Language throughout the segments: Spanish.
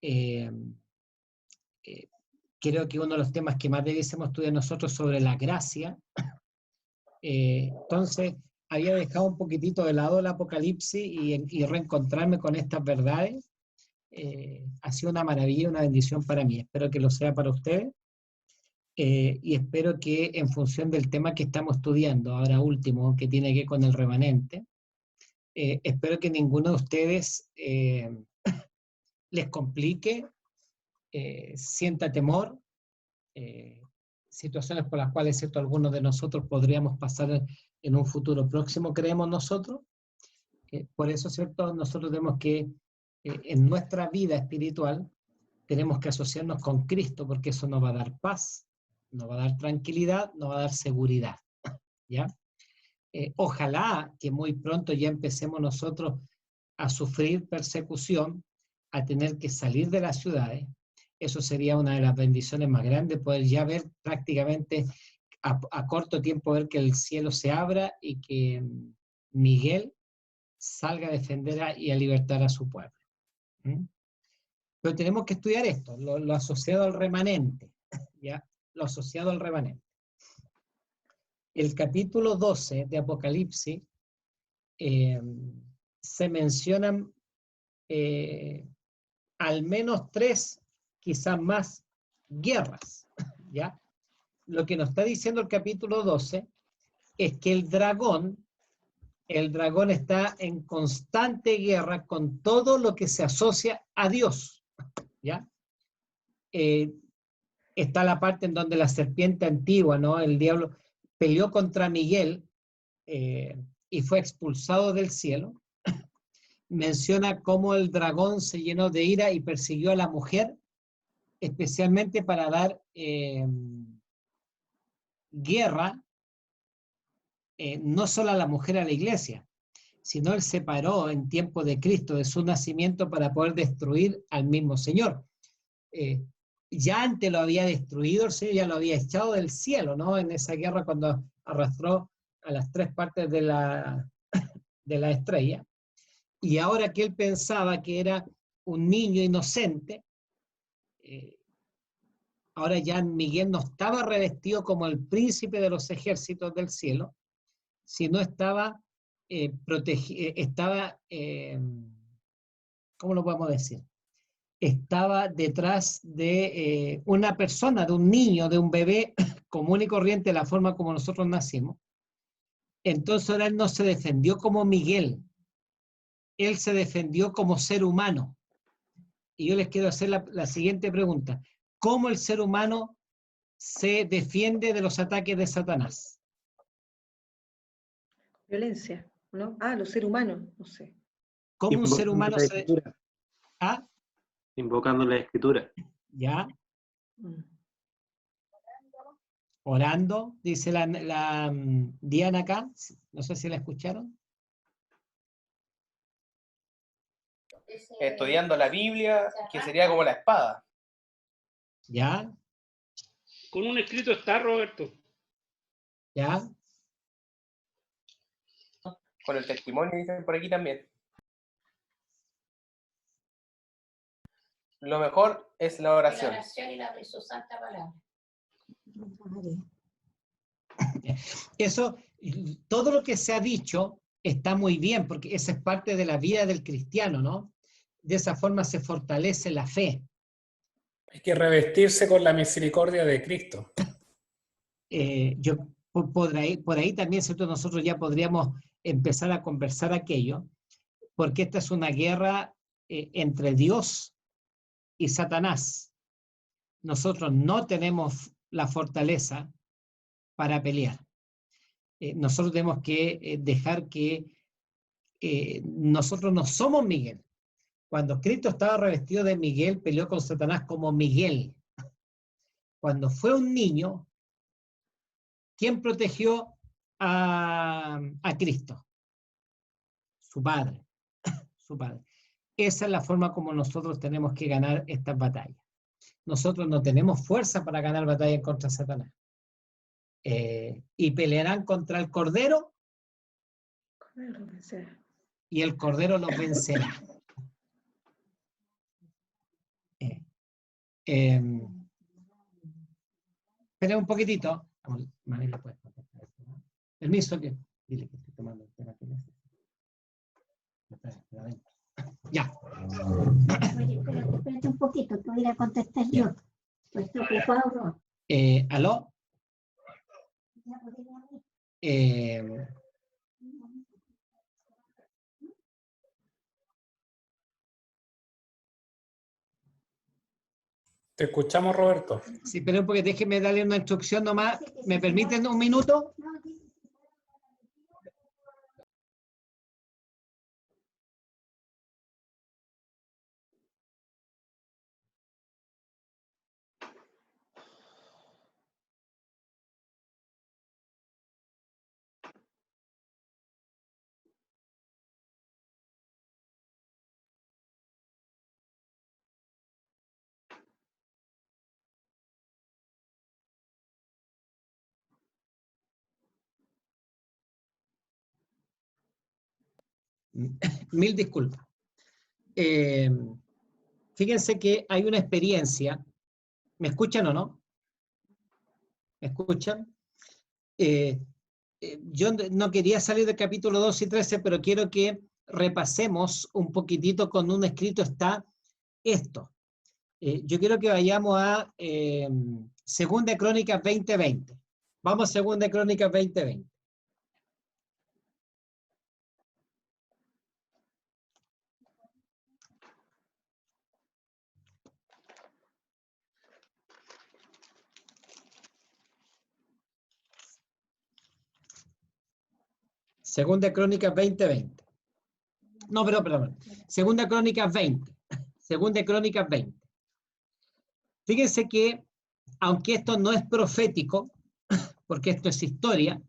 eh, creo que uno de los temas que más debiésemos estudiar nosotros sobre la gracia. Entonces, había dejado un poquitito de lado el Apocalipsis y reencontrarme con estas verdades. Ha sido una maravilla, una bendición para mí. Espero que lo sea para ustedes. Y espero que en función del tema que estamos estudiando, ahora último, que tiene que ver con el remanente, espero que ninguno de ustedes les complique, sienta temor, situaciones por las cuales, ¿cierto?, algunos de nosotros podríamos pasar en un futuro próximo, creemos nosotros. Por eso, ¿cierto?, nosotros tenemos que, en nuestra vida espiritual, tenemos que asociarnos con Cristo, porque eso nos va a dar paz, nos va a dar tranquilidad, nos va a dar seguridad, ¿ya? Ojalá que muy pronto ya empecemos nosotros a sufrir persecución, a tener que salir de las ciudades. Eso sería una de las bendiciones más grandes, poder ya ver prácticamente a corto tiempo, ver que el cielo se abra y que Miguel salga a defender y a libertar a su pueblo. Pero tenemos que estudiar esto, lo asociado al remanente, ¿ya? Lo asociado al remanente. El capítulo 12 de Apocalipsis se mencionan al menos 3, quizás más, guerras, ¿ya? Lo que nos está diciendo el capítulo 12 es que el dragón está en constante guerra con todo lo que se asocia a Dios, ¿ya? Está la parte en donde la serpiente antigua, ¿no?, el diablo, peleó contra Miguel y fue expulsado del cielo. Menciona cómo el dragón se llenó de ira y persiguió a la mujer, especialmente para dar guerra, no solo a la mujer, a la iglesia, sino él separó en tiempo de Cristo, de su nacimiento, para poder destruir al mismo Señor. Ya antes lo había destruido, el Señor ya lo había echado del cielo, ¿no?, en esa guerra cuando arrastró a las 3 partes de la estrella. Y ahora que él pensaba que era un niño inocente, ahora ya Miguel no estaba revestido como el príncipe de los ejércitos del cielo, sino estaba ¿cómo lo podemos decir? Estaba detrás de una persona, de un niño, de un bebé común y corriente, de la forma como nosotros nacimos. Entonces ahora él no se defendió como Miguel, él se defendió como ser humano. Y yo les quiero hacer la siguiente pregunta. ¿Cómo el ser humano se defiende de los ataques de Satanás? Violencia, ¿no? Los seres humanos, no sé. ¿Cómo un ser humano se... ¿Ah? Invocando la escritura. ¿Ya? Orando, dice la Diana acá. No sé si la escucharon. Estudiando la Biblia, que sería como la espada. ¿Ya? Con un escrito está, Roberto. ¿Ya? Con el testimonio, dicen por aquí también. Lo mejor es la oración. La oración y su santa palabra. Eso, todo lo que se ha dicho está muy bien, porque esa es parte de la vida del cristiano, ¿no? De esa forma se fortalece la fe. Hay que revestirse con la misericordia de Cristo. Por ahí también, ¿cierto?, nosotros ya podríamos empezar a conversar aquello, porque esta es una guerra entre Dios y Satanás. Nosotros no tenemos la fortaleza para pelear. Nosotros tenemos que dejar que nosotros no somos Miguel. Cuando Cristo estaba revestido de Miguel, peleó con Satanás como Miguel. Cuando fue un niño, ¿quién protegió a Cristo? Su padre. Su padre. Esa es la forma como nosotros tenemos que ganar estas batallas. Nosotros no tenemos fuerza para ganar batallas contra Satanás. Y pelearán contra el Cordero y el Cordero los vencerá. Espera un poquitito. María, ¿puedes contestar esto, no? Permiso, que dile que estoy tomando el tema que necesito. Ya. Oye, espérate un poquito, te voy a contestar yo. Pues estoy ocupado, ¿no? ¿Aló? Ya, pues, dígame. Te escuchamos, Roberto. Sí, pero porque déjeme darle una instrucción nomás. ¿Me permiten un minuto? No, sí, sí, sí. Mil disculpas. Fíjense que hay una experiencia. ¿Me escuchan o no? ¿Me escuchan? Yo no quería salir del capítulo 2 y 13, pero quiero que repasemos un poquitito con un escrito está esto. Yo quiero que vayamos a Segunda de Crónicas 20:20. Vamos a Segunda de Crónicas 20:20. Segunda de Crónicas 20:20. No, perdón. Segunda de Crónicas 20. Segunda de Crónicas 20. Fíjense que, aunque esto no es profético, porque esto es historia,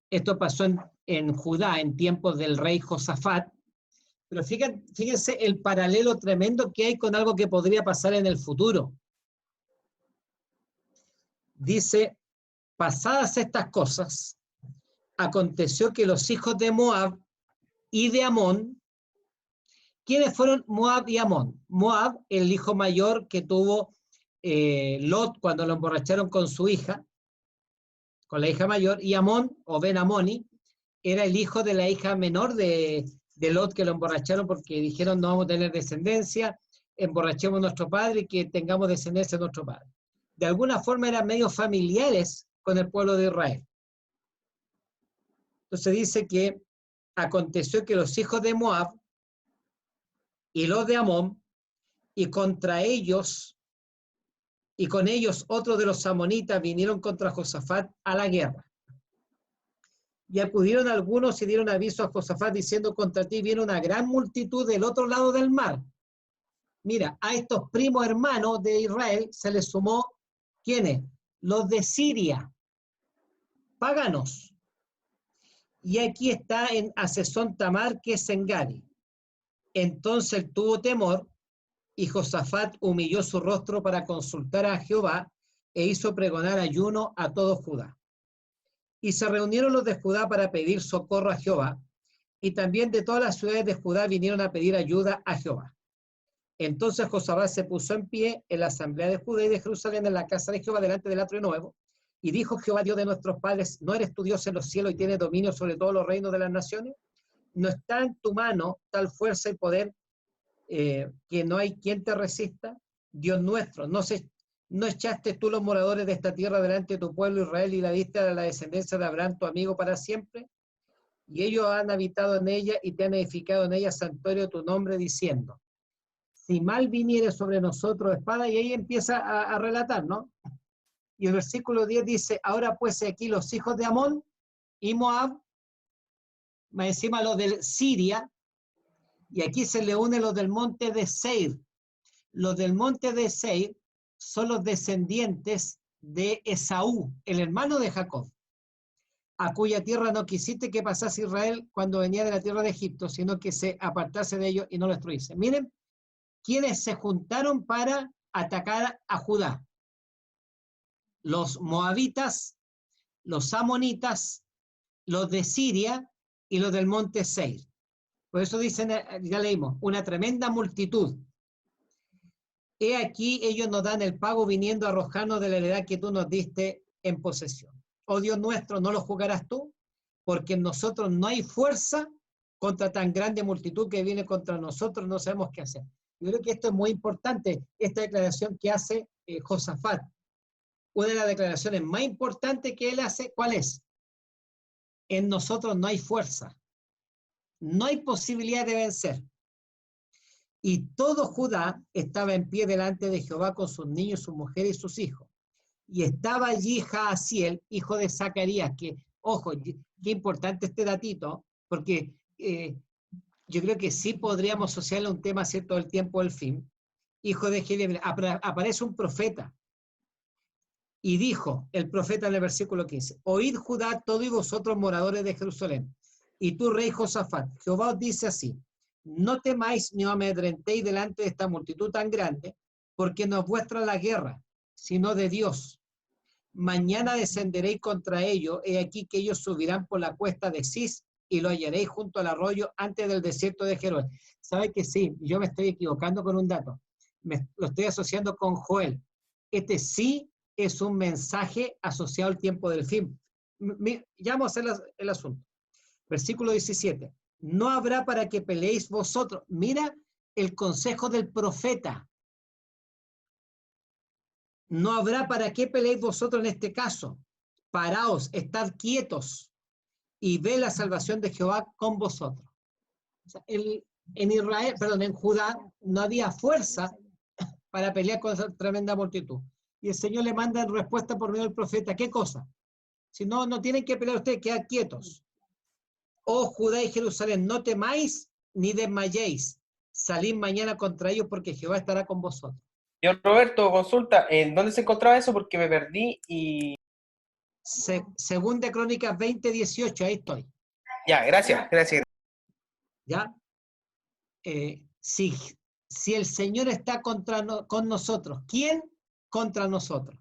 esto pasó en Judá en tiempos del rey Josafat, pero fíjense el paralelo tremendo que hay con algo que podría pasar en el futuro. Dice, pasadas estas cosas, aconteció que los hijos de Moab y de Amón, ¿quiénes fueron Moab y Amón? Moab, el hijo mayor que tuvo Lot cuando lo emborracharon con su hija, con la hija mayor, y Amón, o Ben Amoni, era el hijo de la hija menor de Lot, que lo emborracharon porque dijeron no vamos a tener descendencia, emborrachemos a nuestro padre y que tengamos descendencia de nuestro padre. De alguna forma eran medio familiares con el pueblo de Israel. Entonces dice que aconteció que los hijos de Moab y los de Amón, y contra ellos, y con ellos otros de los amonitas vinieron contra Josafat a la guerra. Y acudieron algunos y dieron aviso a Josafat diciendo, contra ti viene una gran multitud del otro lado del mar. Mira, a estos primos hermanos de Israel se les sumó, ¿quiénes? Los de Siria, paganos. Y aquí está en Hasezón Tamar, que es en Gadi. Entonces él tuvo temor, y Josafat humilló su rostro para consultar a Jehová, e hizo pregonar ayuno a todo Judá. Y se reunieron los de Judá para pedir socorro a Jehová, y también de todas las ciudades de Judá vinieron a pedir ayuda a Jehová. Entonces Josafat se puso en pie en la asamblea de Judá y de Jerusalén, en la casa de Jehová, delante del atrio nuevo, y dijo Jehová, Dios de nuestros padres, ¿no eres tu Dios en los cielos y tienes dominio sobre todos los reinos de las naciones? ¿No está en tu mano tal fuerza y poder que no hay quien te resista? Dios nuestro, ¿no echaste tú los moradores de esta tierra delante de tu pueblo Israel y la diste a la descendencia de Abraham, tu amigo, para siempre? Y ellos han habitado en ella y te han edificado en ella santuario tu nombre, diciendo, si mal viniere sobre nosotros espada, y ahí empieza a relatar, ¿no? Y el versículo 10 dice, ahora pues aquí los hijos de Amón y Moab, más encima los de Siria, y aquí se le une los del monte de Seir. Los del monte de Seir son los descendientes de Esaú, el hermano de Jacob, a cuya tierra no quisiste que pasase Israel cuando venía de la tierra de Egipto, sino que se apartase de ellos y no lo destruyese. Miren, quienes se juntaron para atacar a Judá: los moabitas, los amonitas, los de Siria y los del monte Seir. Por eso dicen, ya leímos, una tremenda multitud. he aquí ellos nos dan el pago viniendo a arrojarnos de la heredad que tú nos diste en posesión. Oh Dios nuestro, ¿no lo juzgarás tú? Porque en nosotros no hay fuerza contra tan grande multitud que viene contra nosotros, no sabemos qué hacer. Yo creo que esto es muy importante, esta declaración que hace Josafat. Una de las declaraciones más importantes que él hace, ¿cuál es? En nosotros no hay fuerza, no hay posibilidad de vencer. Y todo Judá estaba en pie delante de Jehová con sus niños, sus mujeres y sus hijos. Y estaba allí Jaasiel, hijo de Zacarías, que, ojo, qué importante este datito, porque yo creo que sí podríamos asociarle a un tema, ¿cierto?, del tiempo del fin. Hijo de Jeremías, aparece un profeta. Y dijo el profeta en el versículo 15, oíd Judá, todos vosotros moradores de Jerusalén, y tú rey Josafat, Jehová os dice así, no temáis ni os amedrentéis delante de esta multitud tan grande, porque no es vuestra la guerra, sino de Dios. Mañana descenderéis contra ellos, he aquí que ellos subirán por la cuesta de Cis, y lo hallaréis junto al arroyo antes del desierto de Jeruel. ¿Sabe que sí? Yo me estoy equivocando con un dato. Lo estoy asociando con Joel. Este sí es un mensaje asociado al tiempo del fin. Ya vamos a hacer el asunto. Versículo 17. No habrá para que peleéis vosotros. Mira el consejo del profeta. No habrá para qué peleéis vosotros en este caso. Paraos, estad quietos y ve la salvación de Jehová con vosotros. O sea, en Judá no había fuerza para pelear con esa tremenda multitud. Y el Señor le manda en respuesta por medio del profeta, ¿qué cosa? Si no, no tienen que pelear ustedes, quedad quietos. Oh Judá y Jerusalén, no temáis ni desmayéis. Salid mañana contra ellos porque Jehová estará con vosotros. Yo, Roberto, consulta, ¿en dónde se encontraba eso? Porque me perdí y... Segunda Crónicas 20:18, ahí estoy. Ya, gracias. ¿Ya? Si el Señor está con nosotros, ¿quién contra nosotros?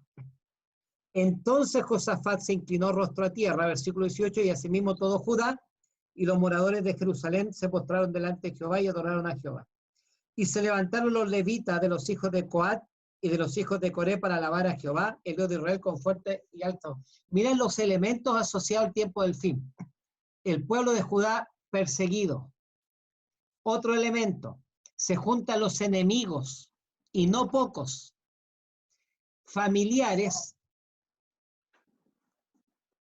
Entonces Josafat se inclinó rostro a tierra, versículo 18, y asimismo todo Judá y los moradores de Jerusalén se postraron delante de Jehová y adoraron a Jehová. Y se levantaron los levitas de los hijos de Coat y de los hijos de Coré para alabar a Jehová, el Dios de Israel, con fuerte y alto. Miren los elementos asociados al tiempo del fin. El pueblo de Judá perseguido. Otro elemento, se juntan los enemigos, y no pocos, familiares,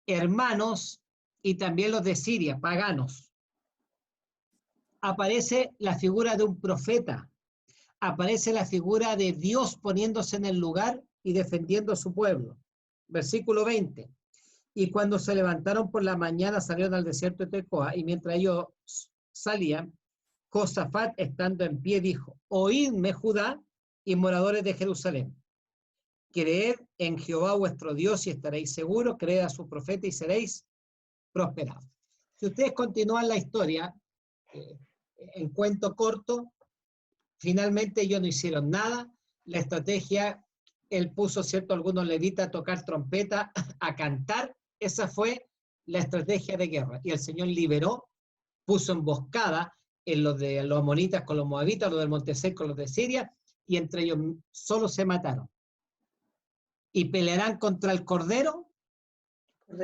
hermanos, y también los de Siria, paganos. Aparece la figura de un profeta, aparece la figura de Dios poniéndose en el lugar y defendiendo a su pueblo. Versículo 20. Y cuando se levantaron por la mañana salieron al desierto de Tecoa, y mientras ellos salían, Josafat, estando en pie, dijo, oídme Judá y moradores de Jerusalén. Creed en Jehová vuestro Dios y estaréis seguros, creed a su profeta y seréis prosperados. Si ustedes continúan la historia, en cuento corto, finalmente ellos no hicieron nada. La estrategia, él puso, ¿cierto?, algunos levitas a tocar trompeta, a cantar. Esa fue la estrategia de guerra. Y el Señor liberó, puso emboscada en los de los amonitas con los moabitas, los del Monte Seir con los de Siria, y entre ellos solo se mataron. Y pelearán contra el Cordero,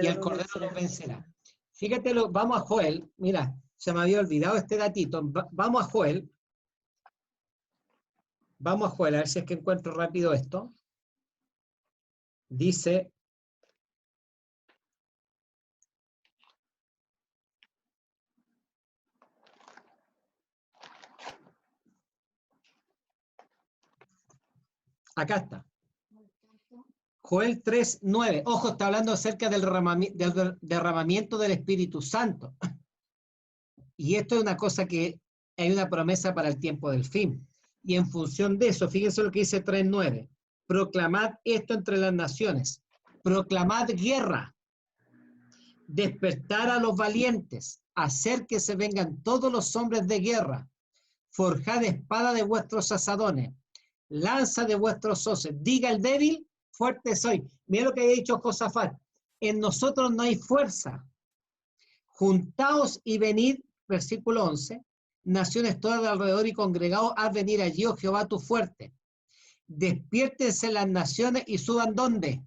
y el Cordero los vencerá. Fíjate, vamos a Joel, mira, se me había olvidado este datito, vamos a Joel, a ver si es que encuentro rápido esto. Dice, acá está. Joel 3:9. Ojo, está hablando acerca del derramamiento del Espíritu Santo. Y esto es una cosa que hay una promesa para el tiempo del fin. Y en función de eso, fíjense lo que dice 3:9. Proclamad esto entre las naciones. Proclamad guerra. Despertar a los valientes. Hacer que se vengan todos los hombres de guerra. Forjad espada de vuestros asadones. Lanza de vuestros hoces. Diga el débil, fuerte soy. Mira lo que ha dicho Josafat. En nosotros no hay fuerza. Juntaos y venid, versículo 11, naciones todas de alrededor y congregaos, haz venir allí, oh Jehová, tu fuerte. despiértense las naciones y suban ¿dónde?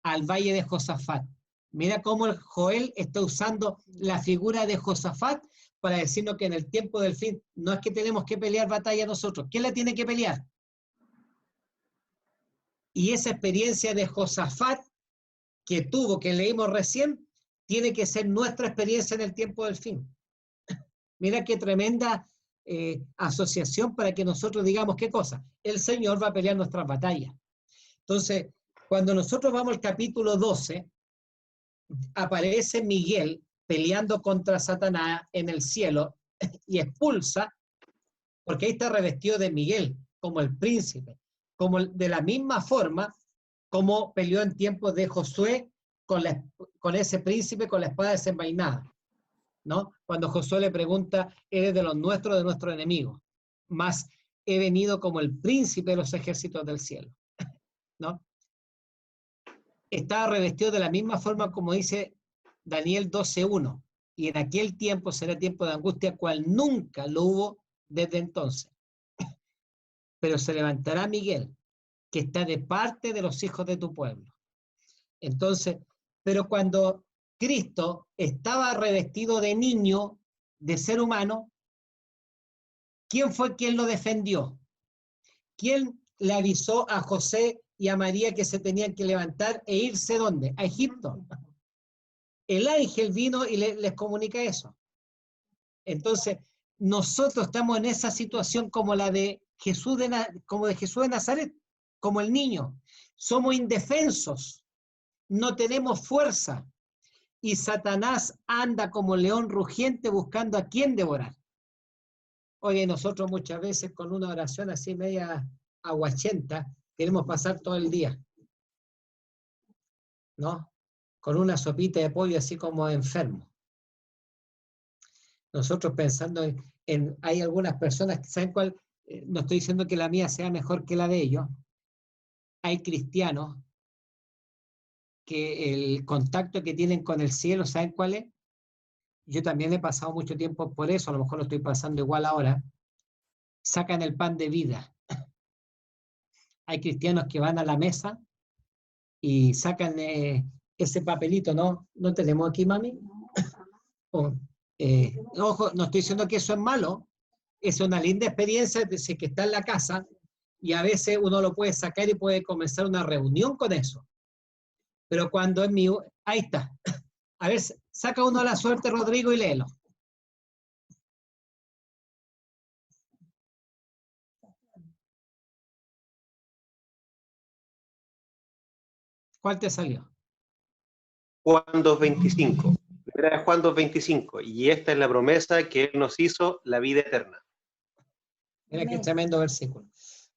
Al valle de Josafat. Mira cómo el Joel está usando la figura de Josafat para decirnos que en el tiempo del fin no es que tenemos que pelear batalla nosotros. ¿Quién la tiene que pelear? Y esa experiencia de Josafat que tuvo, que leímos recién, tiene que ser nuestra experiencia en el tiempo del fin. Mira qué tremenda asociación para que nosotros digamos qué cosa. El Señor va a pelear nuestras batallas. Entonces, cuando nosotros vamos al capítulo 12, aparece Miguel peleando contra Satanás en el cielo y expulsa, porque ahí está revestido de Miguel, como el príncipe, como de la misma forma como peleó en tiempos de Josué con ese príncipe con la espada desenvainada, ¿no? Cuando Josué le pregunta, eres de los nuestros, de nuestro enemigo, mas he venido como el príncipe de los ejércitos del cielo, ¿no? Estaba revestido de la misma forma como dice Daniel 12:1, y en aquel tiempo será tiempo de angustia, cual nunca lo hubo desde entonces. Pero se levantará Miguel, que está de parte de los hijos de tu pueblo. Entonces, pero cuando Cristo estaba revestido de niño, de ser humano, ¿quién fue quien lo defendió? ¿Quién le avisó a José y a María que se tenían que levantar e irse ¿dónde? A Egipto. El ángel vino y les comunica eso. Entonces, nosotros estamos en esa situación como la de Jesús de Nazaret, como el niño. Somos indefensos, no tenemos fuerza, y Satanás anda como león rugiente buscando a quién devorar. Oye, nosotros muchas veces con una oración así media aguachenta, queremos pasar todo el día, ¿no? Con una sopita de pollo así como enfermo. Nosotros pensando hay algunas personas que saben cuál, no estoy diciendo que la mía sea mejor que la de ellos, hay cristianos que el contacto que tienen con el cielo, ¿saben cuál es? Yo también he pasado mucho tiempo por eso, a lo mejor lo estoy pasando igual ahora. Sacan el pan de vida. Hay cristianos que van a la mesa y sacan ese papelito, ¿no? ¿No tenemos aquí, mami? Ojo, no estoy diciendo que eso es malo, es una linda experiencia desde que está en la casa y a veces uno lo puede sacar y puede comenzar una reunión con eso. Pero cuando es mío, ahí está. A ver, saca uno a la suerte, Rodrigo, y léelo. ¿Cuál te salió? Juan 2:25. Primera de Juan 2:25. Y esta es la promesa que Él nos hizo, la vida eterna. Mira qué tremendo versículo.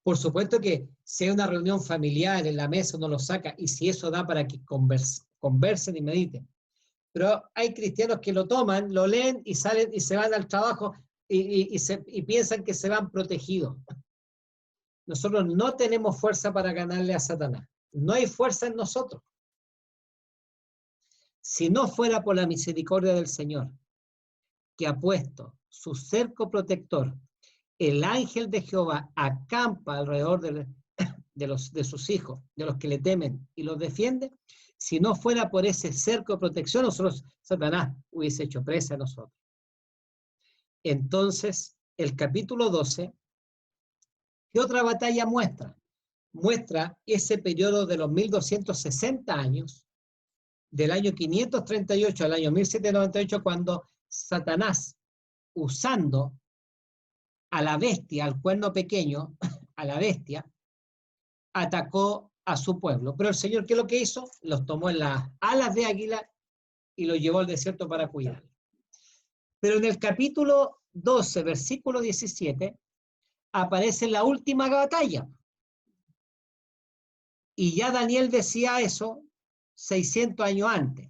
Por supuesto que si hay una reunión familiar en la mesa, uno lo saca, y si eso da para que conversen y mediten. Pero hay cristianos que lo toman, lo leen y salen y se van al trabajo y piensan que se van protegidos. Nosotros no tenemos fuerza para ganarle a Satanás. No hay fuerza en nosotros. Si no fuera por la misericordia del Señor, que ha puesto su cerco protector, el ángel de Jehová acampa alrededor de sus hijos, de los que le temen y los defiende. Si no fuera por ese cerco de protección, nosotros, Satanás hubiese hecho presa a nosotros. Entonces, el capítulo 12, ¿qué otra batalla muestra? Muestra ese periodo de los 1260 años, del año 538 al año 1798, cuando Satanás, usando a la bestia, al cuerno pequeño, a la bestia, atacó a su pueblo. Pero el Señor, ¿qué es lo que hizo? Los tomó en las alas de águila y los llevó al desierto para cuidarlos. Pero en el capítulo 12, versículo 17, aparece la última batalla. Y ya Daniel decía eso 600 años antes.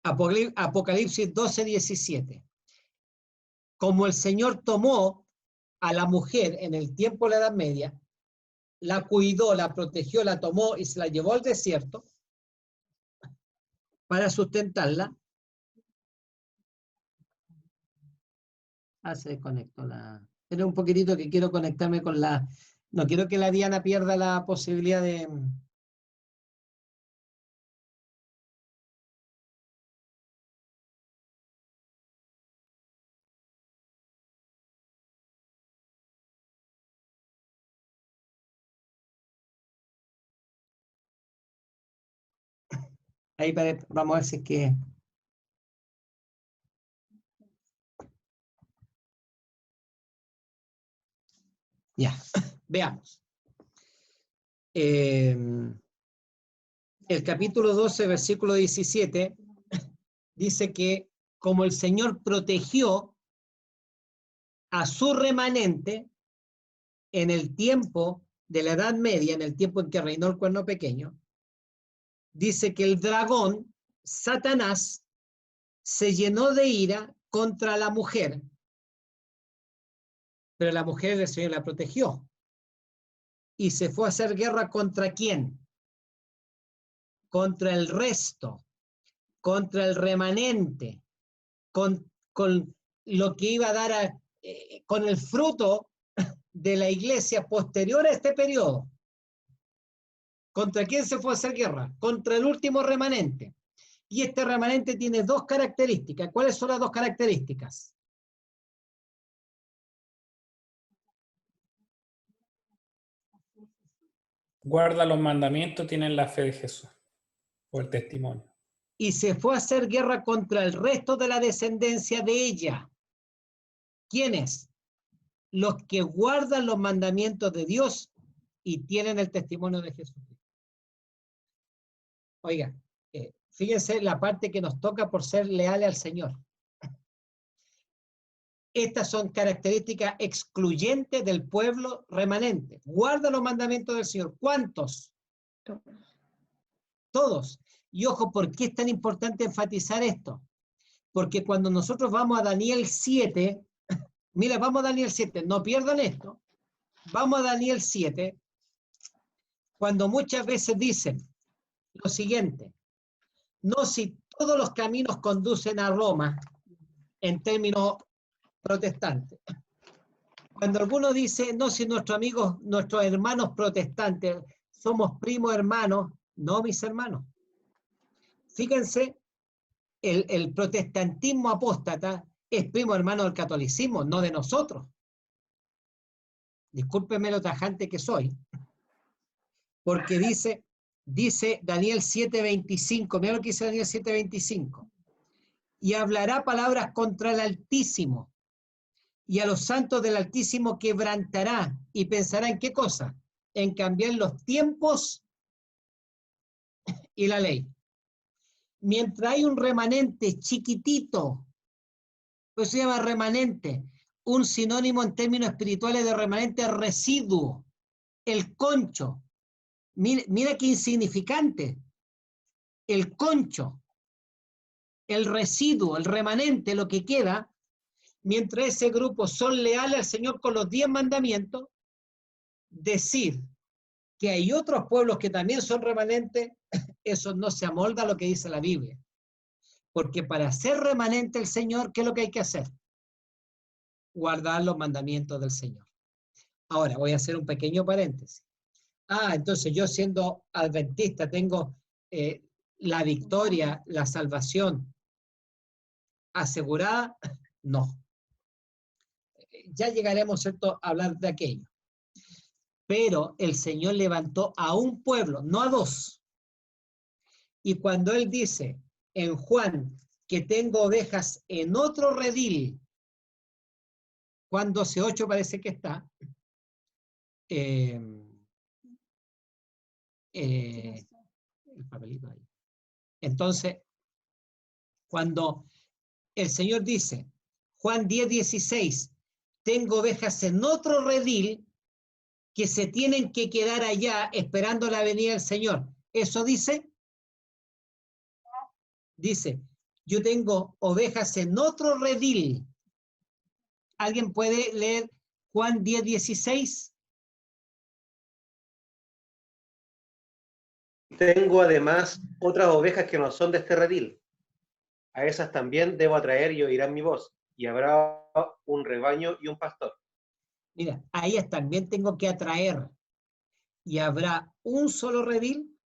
Apocalipsis 12, 17. Como el Señor tomó a la mujer en el tiempo de la Edad Media, la cuidó, la protegió, la tomó y se la llevó al desierto para sustentarla. Se desconectó la... Espera un poquitito que quiero conectarme con la... No quiero que la Diana pierda la posibilidad de... Ahí vamos a ver si es que... Ya, veamos. El capítulo 12, versículo 17, dice que como el Señor protegió a su remanente en el tiempo de la Edad Media, en el tiempo en que reinó el cuerno pequeño, dice que el dragón, Satanás, se llenó de ira contra la mujer, pero la mujer el Señor la protegió. Y se fue a hacer guerra ¿contra quién? Contra el resto, contra el remanente, con lo que iba a dar con el fruto de la iglesia posterior a este periodo. ¿Contra quién se fue a hacer guerra? Contra el último remanente. Y este remanente tiene dos características. ¿Cuáles son las dos características? Guarda los mandamientos, tienen la fe de Jesús, o el testimonio. Y se fue a hacer guerra contra el resto de la descendencia de ella. ¿Quiénes? Los que guardan los mandamientos de Dios y tienen el testimonio de Jesús. Oiga, fíjense la parte que nos toca por ser leales al Señor. Estas son características excluyentes del pueblo remanente. Guarda los mandamientos del Señor. ¿Cuántos? Todos. Y ojo, ¿por qué es tan importante enfatizar esto? Porque cuando nosotros vamos a Daniel 7, mira, vamos a Daniel 7, no pierdan esto. Vamos a Daniel 7, cuando muchas veces dicen lo siguiente: no, si todos los caminos conducen a Roma, en términos protestantes. Cuando alguno dice, no, si nuestros amigos, nuestros hermanos protestantes, somos primos hermanos, no, mis hermanos. Fíjense, el protestantismo apóstata es primo hermano del catolicismo, no de nosotros. Discúlpenme lo tajante que soy, porque dice Daniel 7:25, mira lo que dice Daniel 7:25, y hablará palabras contra el Altísimo, y a los santos del Altísimo quebrantará, y pensará en qué cosa, en cambiar los tiempos y la ley. Mientras hay un remanente chiquitito, pues se llama remanente, un sinónimo en términos espirituales de remanente, residuo, el concho. Mira qué insignificante. El concho, el residuo, el remanente, lo que queda, mientras ese grupo son leales al Señor con los 10 mandamientos, decir que hay otros pueblos que también son remanentes, eso no se amolda a lo que dice la Biblia. Porque para ser remanente el Señor, ¿qué es lo que hay que hacer? Guardar los mandamientos del Señor. Ahora, voy a hacer un pequeño paréntesis. Entonces yo siendo adventista tengo la victoria, la salvación asegurada. No. Ya llegaremos, ¿cierto?, a hablar de aquello. Pero el Señor levantó a un pueblo, no a dos. Y cuando Él dice en Juan que tengo ovejas en otro redil, Juan 12:8 parece que está, el papelito ahí. Entonces, cuando el Señor dice, Juan 10:16, tengo ovejas en otro redil que se tienen que quedar allá esperando la venida del Señor. ¿Eso dice? Dice, yo tengo ovejas en otro redil. ¿Alguien puede leer Juan 10:16? Tengo además otras ovejas que no son de este redil. A esas también debo atraer y oirán mi voz, y habrá un rebaño y un pastor. Mira, a ellas también tengo que atraer. Y habrá un solo redil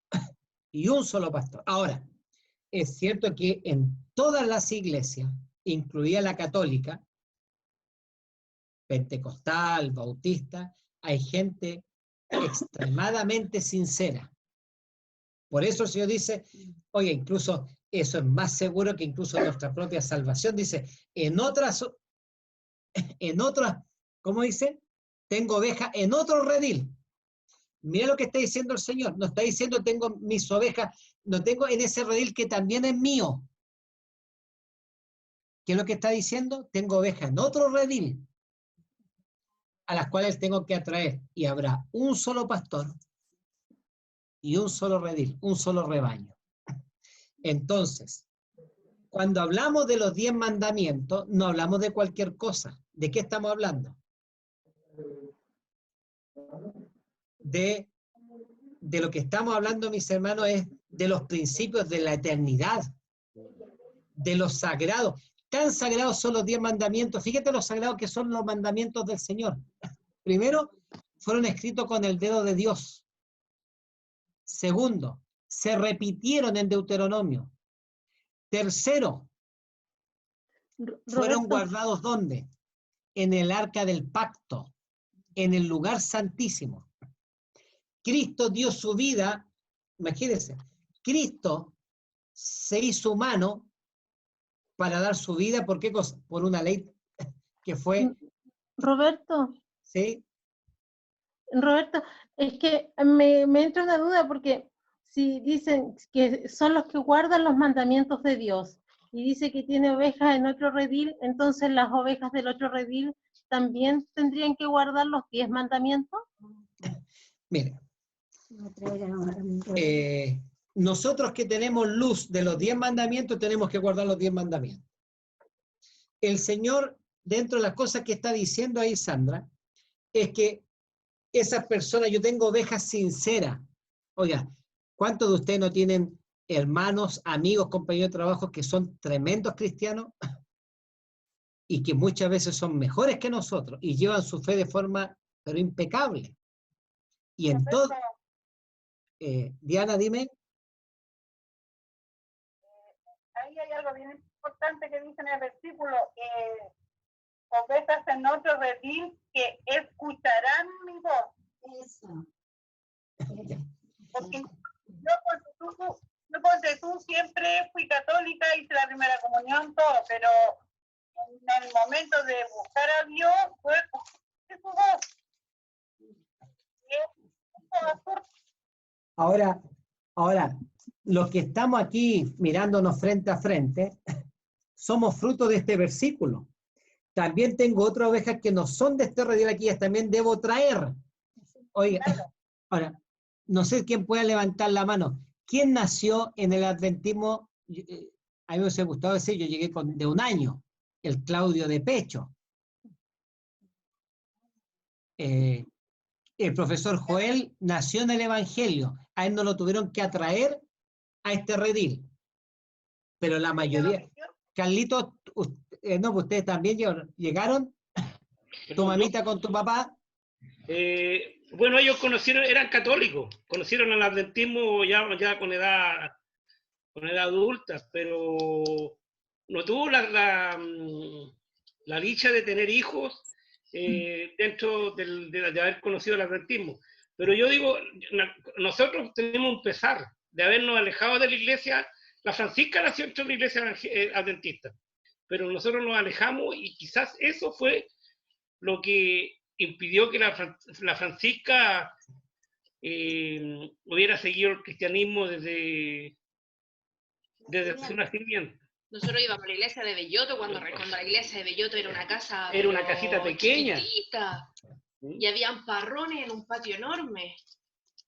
y un solo pastor. Ahora, es cierto que en todas las iglesias, incluida la católica, pentecostal, bautista, hay gente extremadamente sincera. Por eso el Señor dice, oye, incluso eso es más seguro que incluso nuestra propia salvación. Dice, en otras, ¿cómo dice? Tengo ovejas en otro redil. Mira lo que está diciendo el Señor. No está diciendo tengo mis ovejas, no tengo en ese redil que también es mío. ¿Qué es lo que está diciendo? Tengo ovejas en otro redil a las cuales tengo que atraer. Y habrá un solo pastor y un solo redil, un solo rebaño. Entonces, cuando hablamos de los 10 mandamientos, no hablamos de cualquier cosa. ¿De qué estamos hablando? De lo que estamos hablando, mis hermanos, es de los principios de la eternidad, de los sagrados. Tan sagrados son los 10 mandamientos. Fíjate los sagrados que son los mandamientos del Señor. Primero, fueron escritos con el dedo de Dios. Segundo, se repitieron en Deuteronomio. Tercero, fueron guardados ¿dónde? En el arca del pacto, en el lugar santísimo. Cristo dio su vida, imagínense, Cristo se hizo humano para dar su vida, ¿por qué cosa? Por una ley que fue... Roberto. ¿Sí? Roberto, es que me entra una duda porque si dicen que son los que guardan los mandamientos de Dios y dice que tiene ovejas en otro redil, entonces las ovejas del otro redil también tendrían que guardar los 10 mandamientos. Mire, nosotros que tenemos luz de los 10 mandamientos tenemos que guardar los 10 mandamientos. El Señor, dentro de las cosas que está diciendo ahí Sandra, es que esas personas, yo tengo ovejas sinceras. Oiga, ¿cuántos de ustedes no tienen hermanos, amigos, compañeros de trabajo que son tremendos cristianos y que muchas veces son mejores que nosotros y llevan su fe de forma, pero impecable? Y entonces, Diana, dime. Ahí hay algo bien importante que dice en el versículo, ovejas en otro redil que escucharán mi voz. Eso. Porque yo tú siempre fui católica, hice la primera comunión, todo, pero en el momento de buscar a Dios fue escuchar su voz. Ahora, los que estamos aquí mirándonos frente a frente, somos fruto de este versículo. También tengo otras ovejas que no son de este redil aquí, también debo traer. Oiga, ahora, no sé quién pueda levantar la mano. ¿Quién nació en el adventismo? A mí me hubiese gustado decir, yo llegué de 1 año, el Claudio de Pecho. El profesor Joel nació en el Evangelio. A él no lo tuvieron que atraer a este redil. Pero la mayoría... Carlitos, no, pues ustedes también llegaron. ¿Tu mamita con tu papá? Bueno, ellos eran católicos, conocieron al adventismo ya con edad adulta, pero no tuvo la dicha de tener hijos dentro de haber conocido el adventismo. Pero yo digo, nosotros tenemos un pesar de habernos alejado de la iglesia. La Francisca nació dentro de la iglesia adventista, pero nosotros nos alejamos y quizás eso fue lo que impidió que la Francisca hubiera seguido el cristianismo desde su nacimiento. Nosotros íbamos a la iglesia de Belloto cuando la iglesia de Belloto era una casa... Era una casita pequeña. Chiquitita, y habían parrones en un patio enorme.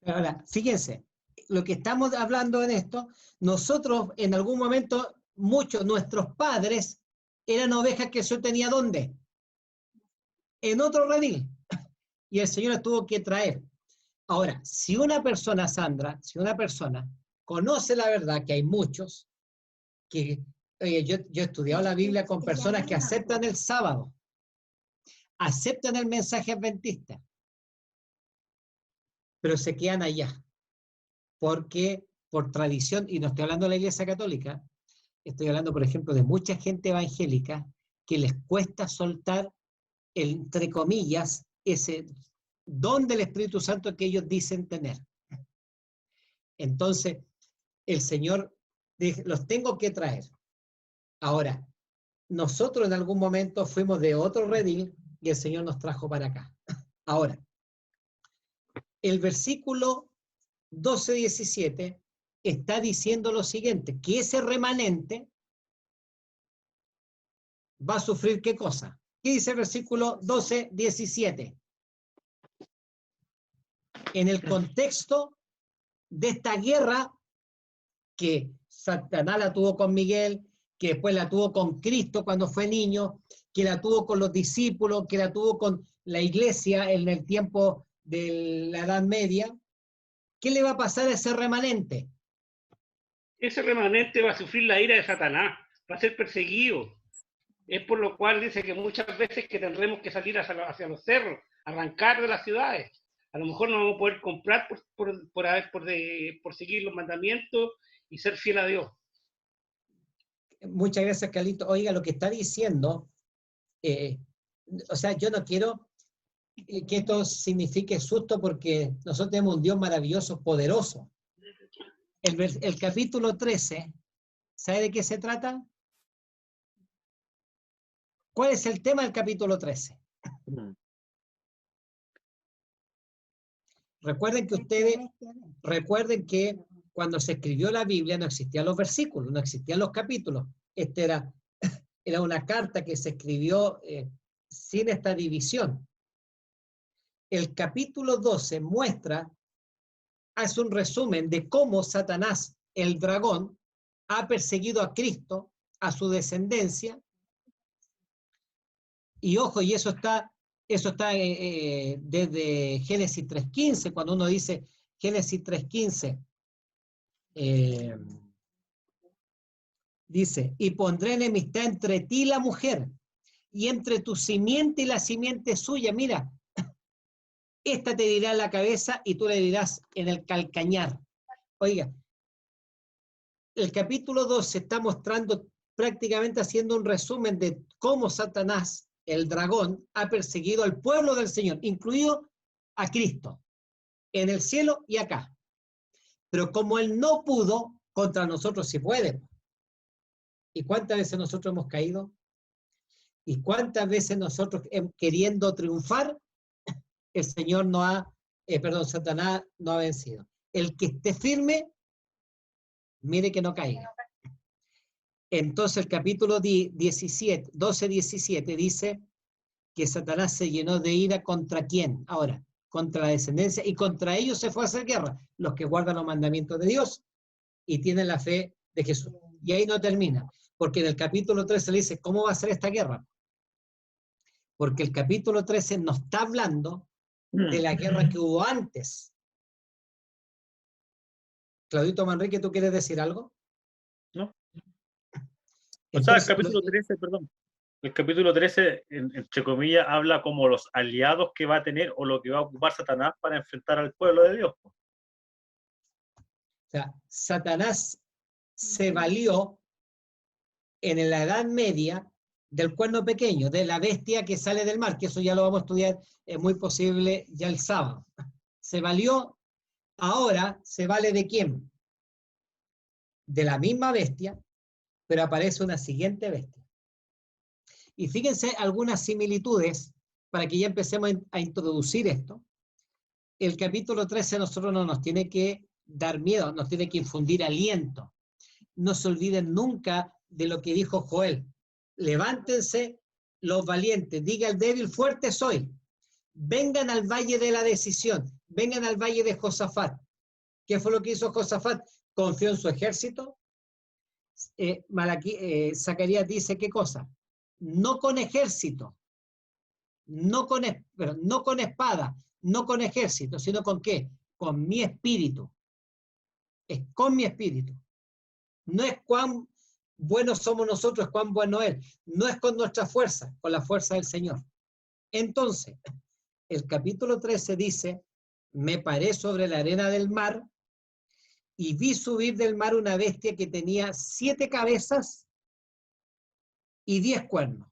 Ahora, fíjense, lo que estamos hablando en esto, nosotros en algún momento, nuestros padres eran ovejas que yo tenía ¿dónde? En otro redil. Y el Señor las tuvo que traer. Ahora, si una persona, Sandra, conoce la verdad, que hay muchos, que, oye, yo he estudiado la Biblia con personas que aceptan el sábado. aceptan el mensaje adventista, pero se quedan allá, porque por tradición, y no estoy hablando de la Iglesia Católica, estoy hablando, por ejemplo, de mucha gente evangélica que les cuesta soltar, entre comillas, ese don del Espíritu Santo que ellos dicen tener. Entonces, el Señor dice, los tengo que traer. Ahora, nosotros en algún momento fuimos de otro redil y el Señor nos trajo para acá. Ahora, el versículo 12-17 está diciendo lo siguiente, que ese remanente va a sufrir ¿qué cosa? ¿Qué dice el versículo 12-17? En el contexto de esta guerra que Satanás la tuvo con Miguel, que después la tuvo con Cristo cuando fue niño, que la tuvo con los discípulos, que la tuvo con la iglesia en el tiempo de la Edad Media, ¿qué le va a pasar a ese remanente? Ese remanente va a sufrir la ira de Satanás, va a ser perseguido. Es por lo cual dice que muchas veces que tendremos que salir hacia los cerros, arrancar de las ciudades. A lo mejor no vamos a poder comprar por seguir los mandamientos y ser fiel a Dios. Muchas gracias, Carlito. Oiga, lo que está diciendo, o sea, yo no quiero que esto signifique susto porque nosotros tenemos un Dios maravilloso, poderoso. El capítulo 13, ¿sabe de qué se trata? ¿Cuál es el tema del capítulo 13? Recuerden que cuando se escribió la Biblia no existían los versículos, no existían los capítulos. Era una carta que se escribió sin esta división. El capítulo 12 hace un resumen de cómo Satanás, el dragón, ha perseguido a Cristo, a su descendencia. Y ojo, y eso está desde Génesis 3.15, cuando uno dice Génesis 3.15, dice, y pondré enemistad entre ti y la mujer, y entre tu simiente y la simiente suya. Mira, esta te dirá en la cabeza y tú le dirás en el calcañar. Oiga, el capítulo 12 está mostrando, prácticamente haciendo un resumen de cómo Satanás, el dragón, ha perseguido al pueblo del Señor, incluido a Cristo, en el cielo y acá. Pero como él no pudo, contra nosotros sí puede. ¿Y cuántas veces nosotros hemos caído? ¿Y cuántas veces nosotros, queriendo triunfar, el Señor Satanás no ha vencido? El que esté firme, mire que no caiga. Entonces el capítulo 12-17 dice que Satanás se llenó de ira ¿contra quién? Ahora, contra la descendencia, y contra ellos se fue a hacer guerra, los que guardan los mandamientos de Dios y tienen la fe de Jesús. Y ahí no termina, porque en el capítulo 13 le dice, ¿cómo va a ser esta guerra? Porque el capítulo 13 nos está hablando de la guerra que hubo antes. Claudito Manrique, ¿tú quieres decir algo? No. Entonces, el capítulo 13, perdón. El capítulo 13, entre comillas, habla como los aliados que va a tener o lo que va a ocupar Satanás para enfrentar al pueblo de Dios. O sea, Satanás se valió en la Edad Media del cuerno pequeño, de la bestia que sale del mar, que eso ya lo vamos a estudiar, es muy posible ya el sábado. Se valió, ahora se vale ¿de quién? De la misma bestia, pero aparece una siguiente bestia. Y fíjense algunas similitudes para que ya empecemos a introducir esto. El capítulo 13 a nosotros no nos tiene que dar miedo, nos tiene que infundir aliento. No se olviden nunca de lo que dijo Joel. Levántense los valientes, diga el débil, fuerte soy. Vengan al valle de la decisión, vengan al valle de Josafat. ¿Qué fue lo que hizo Josafat? Confió en su ejército. Zacarías dice, ¿qué cosa? No con ejército, no con espada, no con ejército, sino con ¿qué? Con mi espíritu. Es con mi espíritu. No es cuán buenos somos nosotros, cuán bueno Él. No es con nuestra fuerza, con la fuerza del Señor. Entonces, el capítulo 13 dice, me paré sobre la arena del mar y vi subir del mar una bestia que tenía 7 cabezas y 10 cuernos.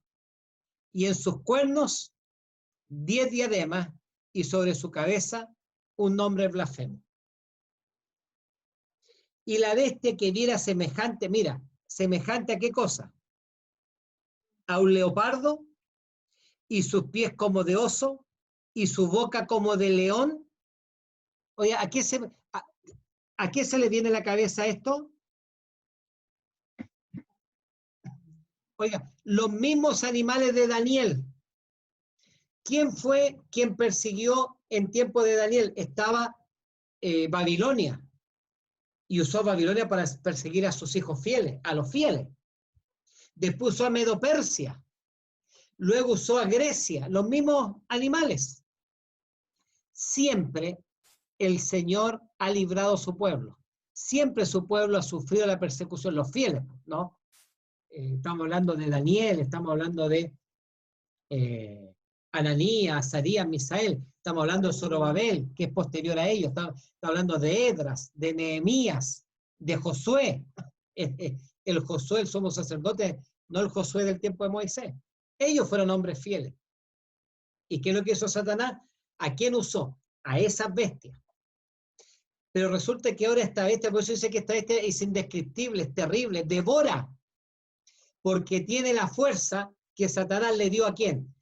Y en sus cuernos 10 diademas y sobre su cabeza un nombre blasfemo. Y la bestia que viera semejante, mira, semejante a qué cosa? A un leopardo, y sus pies como de oso, y su boca como de león. Oye, ¿a qué se le viene a la cabeza esto? Oiga, los mismos animales de Daniel. ¿Quién fue quien persiguió en tiempo de Daniel? Estaba Babilonia, y usó Babilonia para perseguir a sus hijos fieles, a los fieles. Después usó a Medo-Persia, luego usó a Grecia, los mismos animales. Siempre el Señor ha librado a su pueblo. Siempre su pueblo ha sufrido la persecución, los fieles, ¿no? Estamos hablando de Daniel, estamos hablando de Ananías, Azarías, Misael, estamos hablando de Zorobabel, que es posterior a ellos, estamos hablando de Esdras, de Nehemías, de Josué. El Josué, el sumo sacerdote, no el Josué del tiempo de Moisés. Ellos fueron hombres fieles. ¿Y qué es lo que hizo Satanás? ¿A quién usó? A esas bestias. Pero resulta que ahora esta bestia, por eso dice que esta bestia es indescriptible, es terrible, devora, porque tiene la fuerza que Satanás le dio a quién.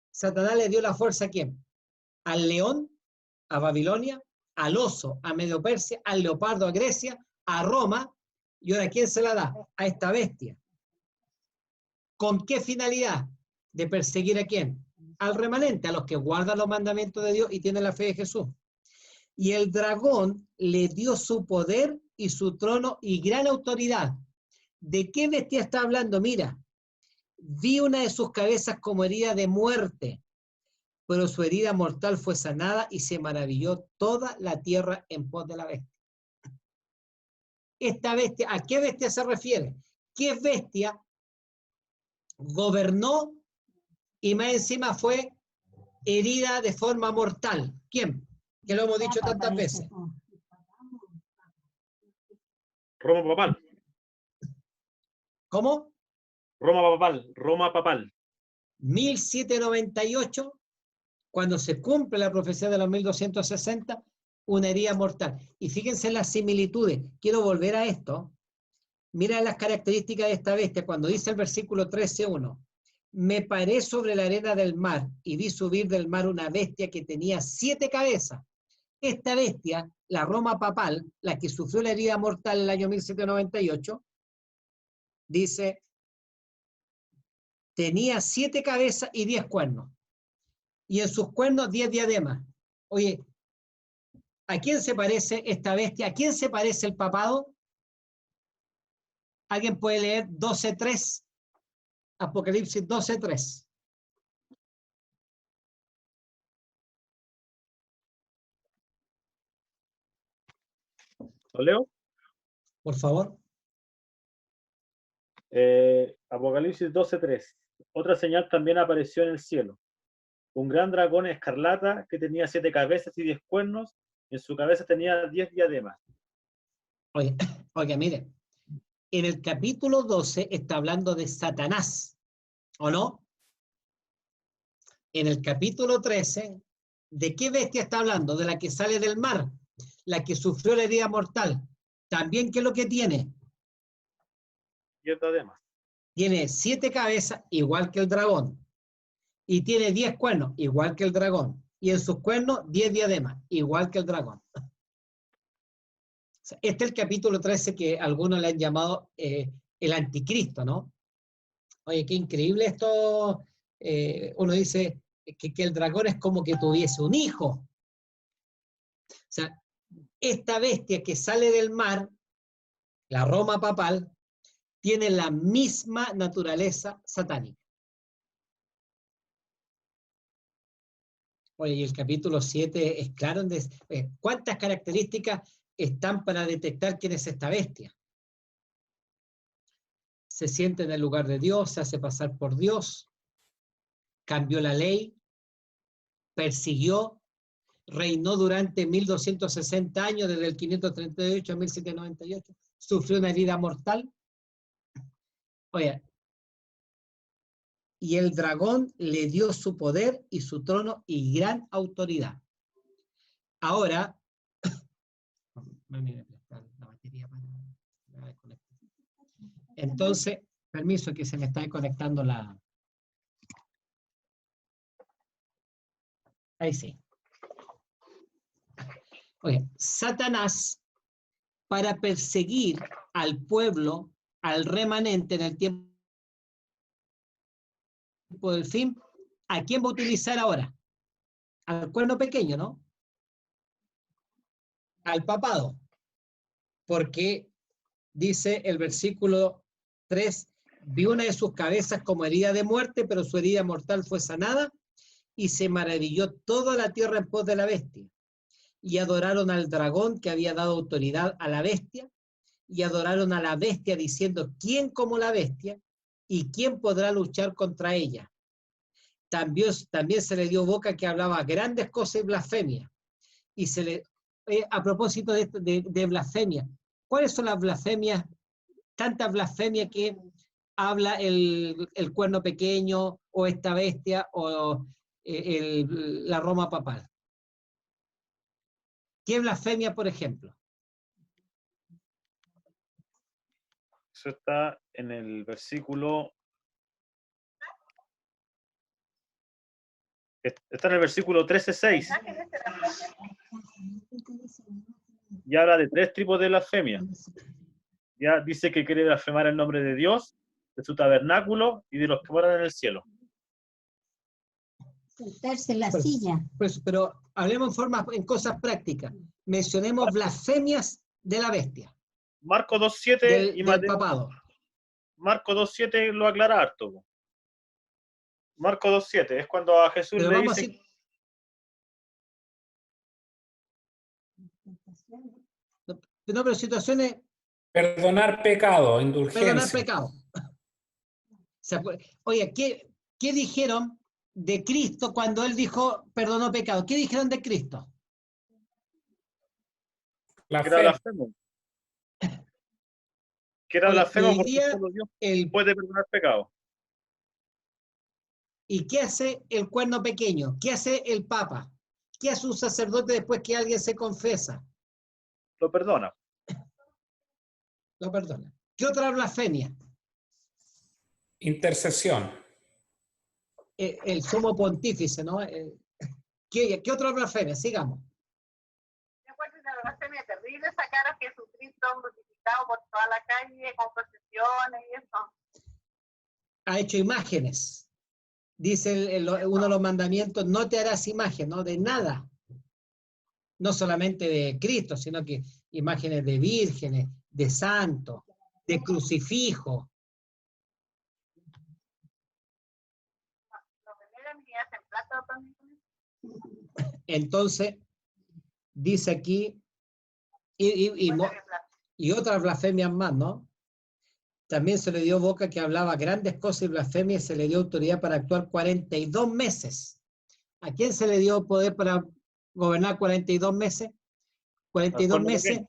Satanás le dio la fuerza a quién. Al león, a Babilonia, al oso, a Medo-Persia, al leopardo, a Grecia, a Roma, y ahora ¿quién se la da? A esta bestia. ¿Con qué finalidad? De perseguir a quién. Al remanente, a los que guardan los mandamientos de Dios y tienen la fe de Jesús. Y el dragón le dio su poder y su trono y gran autoridad. ¿De qué bestia está hablando? Mira, vi una de sus cabezas como herida de muerte, pero su herida mortal fue sanada y se maravilló toda la tierra en pos de la bestia. Esta bestia, ¿a qué bestia se refiere? ¿Qué bestia gobernó y más encima fue herida de forma mortal? ¿Quién? Que lo hemos dicho tantas veces. Roma papal. ¿Cómo? Roma papal. 1798, cuando se cumple la profecía de los 1260, una herida mortal. Y fíjense las similitudes. Quiero volver a esto. Mira las características de esta bestia. Cuando dice el versículo 13:1, me paré sobre la arena del mar y vi subir del mar una bestia que tenía 7 cabezas. Esta bestia, la Roma papal, la que sufrió la herida mortal en el año 1798, dice, tenía 7 cabezas y 10 cuernos. Y en sus cuernos 10 diademas. Oye, ¿a quién se parece esta bestia? ¿A quién se parece el papado? ¿Alguien puede leer 12:3? Apocalipsis 12:3. ¿Lo leo? Por favor. Apocalipsis 12:3. Otra señal también apareció en el cielo. Un gran dragón escarlata que tenía 7 cabezas y 10 cuernos. En su cabeza tenía 10 diademas. Oiga, mire. En el capítulo 12 está hablando de Satanás, ¿o no? En el capítulo 13, ¿de qué bestia está hablando? De la que sale del mar, la que sufrió la herida mortal. También, ¿qué es lo que tiene? 10 diademas. Tiene 7 cabezas, igual que el dragón. Y tiene 10 cuernos, igual que el dragón. Y en sus cuernos, 10 diademas, igual que el dragón. Este es el capítulo 13 que algunos le han llamado el anticristo, ¿no? Oye, qué increíble esto. Uno dice que el dragón es como que tuviese un hijo. O sea, esta bestia que sale del mar, la Roma papal, tiene la misma naturaleza satánica. Oye, y el capítulo 7 es claro. ¿Cuántas características están para detectar quién es esta bestia? Se siente en el lugar de Dios, se hace pasar por Dios, cambió la ley, persiguió, reinó durante 1260 años, desde el 538 a 1798, sufrió una herida mortal. Oye, y el dragón le dio su poder y su trono y gran autoridad. Ahora, entonces, permiso que se me está desconectando la... Ahí sí. Oye, Satanás, para perseguir al pueblo, al remanente en el tiempo del fin, ¿a quién va a utilizar ahora? Al cuerno pequeño, ¿no? Al papado. Porque dice el versículo 3, vio una de sus cabezas como herida de muerte, pero su herida mortal fue sanada, y se maravilló toda la tierra en pos de la bestia. Y adoraron al dragón que había dado autoridad a la bestia, y adoraron a la bestia diciendo, ¿quién como la bestia? ¿Y quién podrá luchar contra ella? También se le dio boca que hablaba grandes cosas y blasfemia. Y se le, a propósito de blasfemia, ¿cuáles son las blasfemias? Tantas blasfemias que habla el cuerno pequeño, o esta bestia, o la Roma papal. ¿Qué blasfemia, por ejemplo? Eso está en el versículo... Está en el versículo 13:6. Y habla de 3 tipos de blasfemia. Ya dice que quiere blasfemar el nombre de Dios, de su tabernáculo y de los que moran en el cielo. Sentarse en la silla. Pues, pero hablemos en cosas prácticas. Mencionemos blasfemias de la bestia. Marcos 2:7 y del papado. Marcos 2:7 lo aclara harto. Marcos 2:7 es cuando a Jesús Pero le vamos dice... No, pero situaciones... Perdonar pecado, indulgencia. Perdonar pecado. Oye, ¿qué dijeron de Cristo cuando Él dijo perdonó pecado? ¿Qué dijeron de Cristo? Que era blasfemo. Que era blasfemo porque solo Dios puede perdonar pecado. ¿Y qué hace el cuerno pequeño? ¿Qué hace el Papa? ¿Qué hace un sacerdote después que alguien se confesa? Lo perdona. Lo perdona. ¿Qué otra blasfemia? Intercesión. El sumo pontífice, ¿no? ¿Qué otra blasfemia? Sigamos. Después de una blasfemia terrible, sacar a Jesucristo crucificado por toda la calle con procesiones y eso. Ha hecho imágenes. Dice uno de los mandamientos, no te harás imagen, ¿no? De nada. No solamente de Cristo, sino que imágenes de vírgenes, de santos, de crucifijo. Entonces, dice aquí, y otras blasfemias más, ¿no? También se le dio boca que hablaba grandes cosas y blasfemias, y se le dio autoridad para actuar 42 meses. ¿A quién se le dio poder para gobernar 42 meses? 42 meses,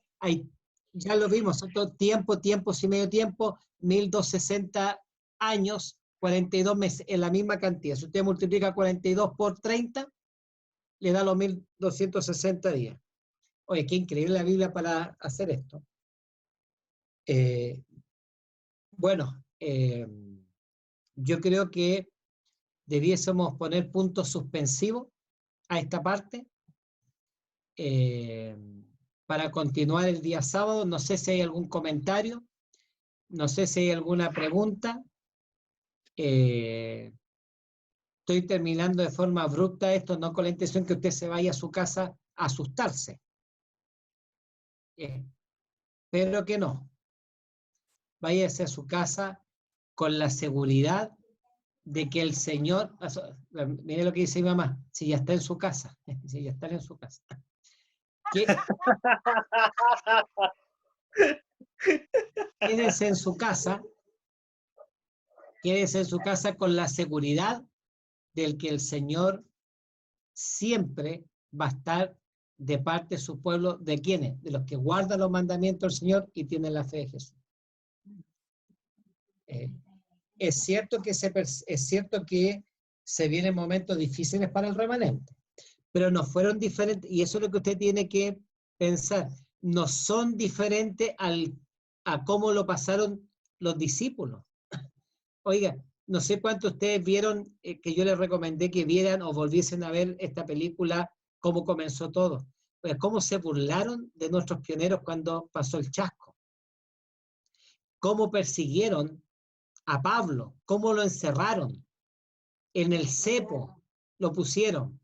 ya lo vimos, tiempos y medio tiempo, 1260 años, 42 meses, en la misma cantidad. Si usted multiplica 42 por 30, le da los 1260 días. Oye, qué increíble la Biblia para hacer esto. Bueno, yo creo que debiésemos poner puntos suspensivos a esta parte para continuar el día sábado. No sé si hay algún comentario, no sé si hay alguna pregunta. Estoy terminando de forma abrupta esto, no con la intención que usted se vaya a su casa a asustarse. Pero que no. Váyase a su casa con la seguridad de que el Señor, mire lo que dice mi mamá, si ya está en su casa, si ya está en su casa. Quédese en su casa, con la seguridad del que el Señor siempre va a estar de parte de su pueblo. ¿De quiénes? De los que guardan los mandamientos del Señor y tienen la fe de Jesús. Es cierto que se vienen momentos difíciles para el remanente, pero no fueron diferentes, y eso es lo que usted tiene que pensar, no son diferentes a cómo lo pasaron los discípulos. Oiga, no sé cuántos ustedes vieron, que yo les recomendé que vieran o volviesen a ver esta película, Cómo comenzó todo. Oiga, cómo se burlaron de nuestros pioneros cuando pasó el chasco. Cómo persiguieron a Pablo, cómo lo encerraron en el cepo, lo pusieron.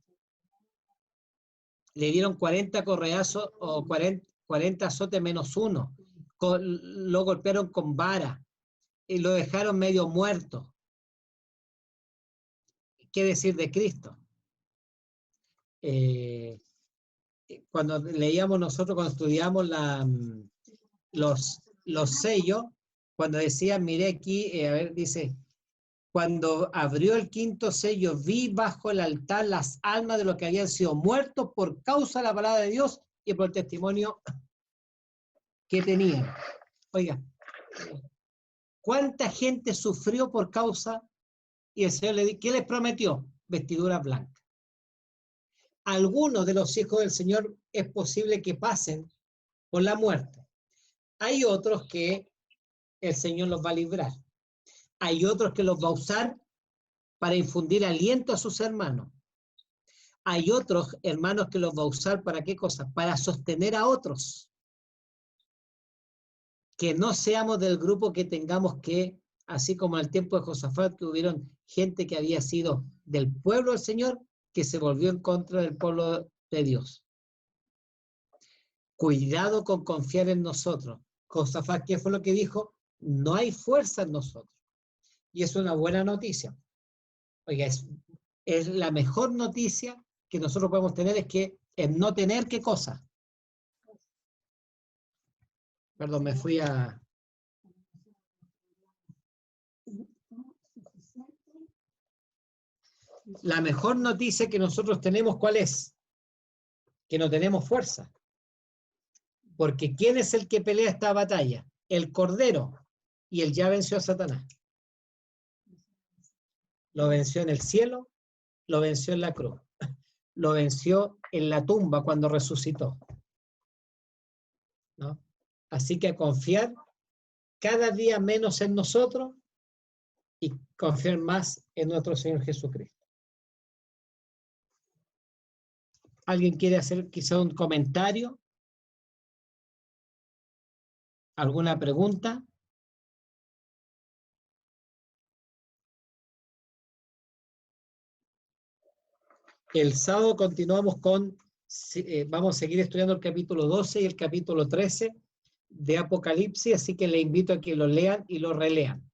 Le dieron 40 correazos o 40 azotes menos uno. Lo golpearon con vara y lo dejaron medio muerto. ¿Qué decir de Cristo? Cuando leíamos nosotros, cuando estudiamos los sellos, cuando decía, miré aquí, a ver, dice, cuando abrió el quinto sello, vi bajo el altar las almas de los que habían sido muertos por causa de la palabra de Dios y por el testimonio que tenían. Oiga, ¿cuánta gente sufrió por causa? Y el Señor le dijo, ¿qué les prometió? Vestiduras blancas. Algunos de los hijos del Señor es posible que pasen por la muerte. Hay otros que el Señor los va a librar. Hay otros que los va a usar para infundir aliento a sus hermanos. Hay otros hermanos que los va a usar ¿para qué cosa? Para sostener a otros. Que no seamos del grupo que tengamos que, así como en el tiempo de Josafat, que hubieron gente que había sido del pueblo del Señor, que se volvió en contra del pueblo de Dios. Cuidado con confiar en nosotros. Josafat, ¿qué fue lo que dijo? No hay fuerza en nosotros. Y es una buena noticia. Oiga, es la mejor noticia que nosotros podemos tener, es que el no tener qué cosa. Perdón, me fui a... La mejor noticia que nosotros tenemos, ¿cuál es? Que no tenemos fuerza. Porque ¿quién es el que pelea esta batalla? El Cordero. Y él ya venció a Satanás. Lo venció en el cielo, lo venció en la cruz. Lo venció en la tumba cuando resucitó. ¿No? Así que a confiar cada día menos en nosotros y confiar más en nuestro Señor Jesucristo. ¿Alguien quiere hacer quizá un comentario? ¿Alguna pregunta? El sábado continuamos con, vamos a seguir estudiando el capítulo 12 y el capítulo 13 de Apocalipsis, así que le invito a que lo lean y lo relean.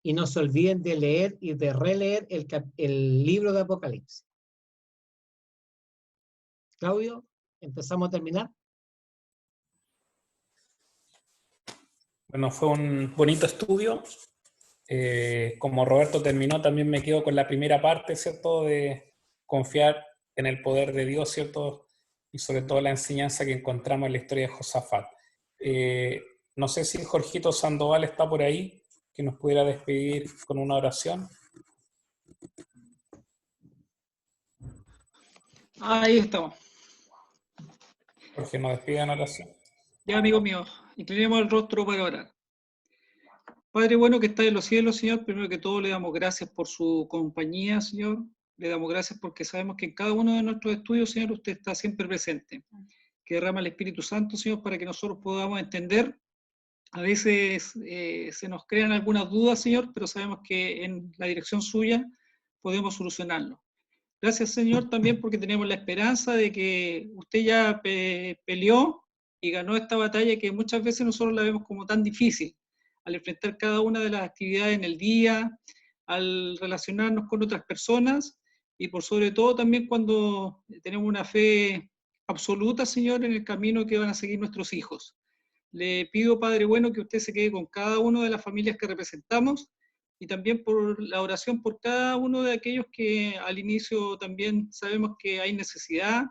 Y no se olviden de leer y de releer el libro de Apocalipsis. Claudio, ¿empezamos a terminar? Bueno, fue un bonito estudio. Como Roberto terminó, también me quedo con la primera parte, ¿cierto? De confiar en el poder de Dios, ¿cierto? Y sobre todo la enseñanza que encontramos en la historia de Josafat. No sé si Jorgito Sandoval está por ahí, que nos pudiera despedir con una oración. Ahí estamos. Jorge, nos despide en oración. Ya, amigo mío, inclinemos el rostro para orar. Padre bueno que está en los cielos, Señor, primero que todo le damos gracias por su compañía, Señor. Le damos gracias porque sabemos que en cada uno de nuestros estudios, Señor, usted está siempre presente. Que derrama el Espíritu Santo, Señor, para que nosotros podamos entender. A veces se nos crean algunas dudas, Señor, pero sabemos que en la dirección suya podemos solucionarlo. Gracias, Señor, también porque tenemos la esperanza de que usted ya peleó y ganó esta batalla que muchas veces nosotros la vemos como tan difícil, al enfrentar cada una de las actividades en el día, al relacionarnos con otras personas y por sobre todo también cuando tenemos una fe absoluta, Señor, en el camino que van a seguir nuestros hijos. Le pido, Padre bueno, que usted se quede con cada una de las familias que representamos, y también por la oración por cada uno de aquellos que al inicio también sabemos que hay necesidad,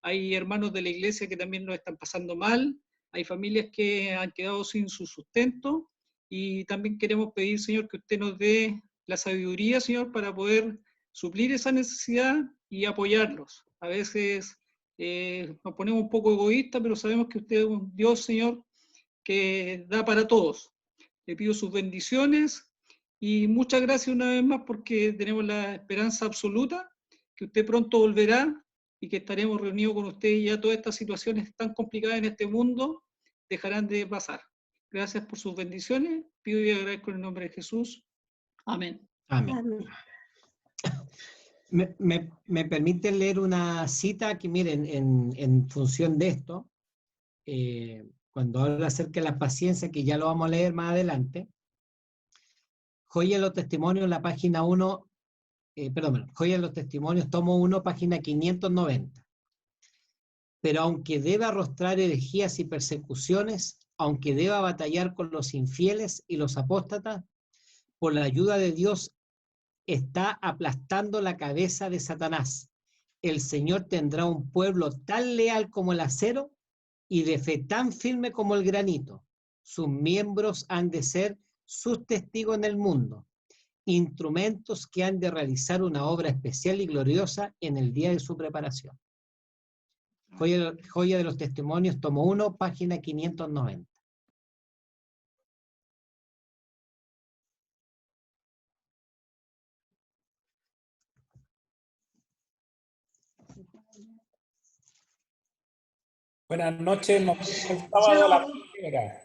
hay hermanos de la iglesia que también nos están pasando mal, hay familias que han quedado sin su sustento, y también queremos pedir, Señor, que usted nos dé la sabiduría, Señor, para poder suplir esa necesidad y apoyarlos. A veces nos ponemos un poco egoístas, pero sabemos que usted es un Dios, Señor, que da para todos. Le pido sus bendiciones y muchas gracias una vez más porque tenemos la esperanza absoluta que usted pronto volverá y que estaremos reunidos con usted y ya todas estas situaciones tan complicadas en este mundo dejarán de pasar. Gracias por sus bendiciones. Pido y agradezco en el nombre de Jesús. Amén. Amén. Me permite leer una cita que, miren, en función de esto, cuando habla acerca de la paciencia, que ya lo vamos a leer más adelante, Joya de los Testimonios, la página 1, Joya de los Testimonios, tomo 1, página 590. Pero aunque deba arrostrar herejías y persecuciones, aunque deba batallar con los infieles y los apóstatas, por la ayuda de Dios está aplastando la cabeza de Satanás. El Señor tendrá un pueblo tan leal como el acero y de fe tan firme como el granito. Sus miembros han de ser sus testigos en el mundo, instrumentos que han de realizar una obra especial y gloriosa en el día de su preparación. Joya de los Testimonios, tomo 1, página 590. Buenas noches, nos vemos el sábado a la primera.